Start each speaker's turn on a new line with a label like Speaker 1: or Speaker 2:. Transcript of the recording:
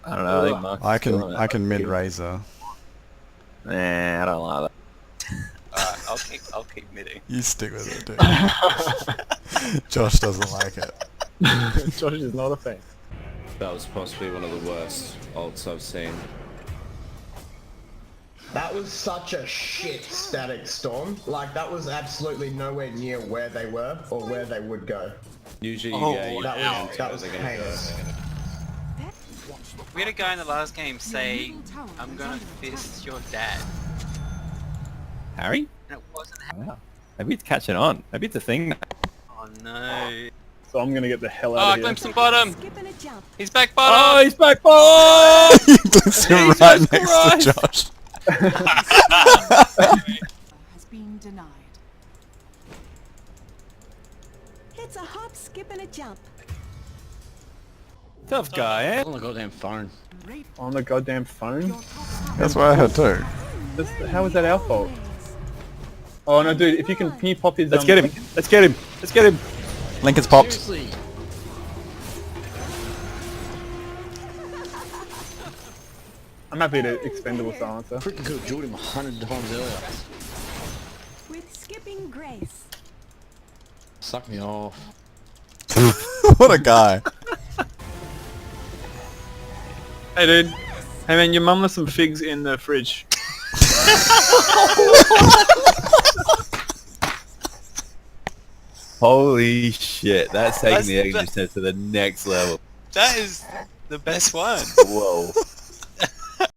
Speaker 1: I don't know. I think Mark.
Speaker 2: I can mid razor.
Speaker 1: Nah, I don't like that.
Speaker 3: Alright, I'll keep midding.
Speaker 2: You stick with it, dude. Josh doesn't like it.
Speaker 4: Josh is not a fan.
Speaker 5: That was possibly one of the worst ults I've seen.
Speaker 6: That was such a shit static storm. Like, that was absolutely nowhere near where they were or where they would go.
Speaker 5: Usually
Speaker 3: Oh,
Speaker 5: you
Speaker 6: That was heinous.
Speaker 3: We had a guy in the last game say, I'm gonna fist your dad.
Speaker 1: Harry?
Speaker 3: And it wasn't
Speaker 1: Wow. Maybe it's catching on. Maybe it's a thing.
Speaker 3: Oh no.
Speaker 4: So I'm gonna get the hell
Speaker 3: Oh,
Speaker 4: out
Speaker 3: I
Speaker 4: of here.
Speaker 3: glimpsed him bottom! He's back
Speaker 1: Oh,
Speaker 3: bottom!
Speaker 1: he's back bottom!
Speaker 2: You glimpsed him
Speaker 1: Jesus
Speaker 2: right next
Speaker 1: Christ.
Speaker 2: to Josh.
Speaker 7: Has been denied. It's a hop, skip, and a jump.
Speaker 1: Tough guy, eh?
Speaker 5: On the goddamn phone.
Speaker 4: On the goddamn phone?
Speaker 2: That's what I heard too.
Speaker 4: How is that our fault? Oh no, dude! If you can you pop his?
Speaker 1: Let's get him. Let's get him. Let's get him.
Speaker 2: Lincoln's popped.
Speaker 5: Seriously.
Speaker 4: I'm happy to expendable silencer.
Speaker 5: Freaking could have drilled him 100 times earlier.
Speaker 7: With skipping grace.
Speaker 5: Suck me off.
Speaker 2: What a guy.
Speaker 4: Hey dude. Hey man, your mum left some figs in the fridge.
Speaker 1: Holy shit. That's taking
Speaker 3: That's
Speaker 1: the Agnes to the next level.
Speaker 3: That is the best one.
Speaker 1: Whoa.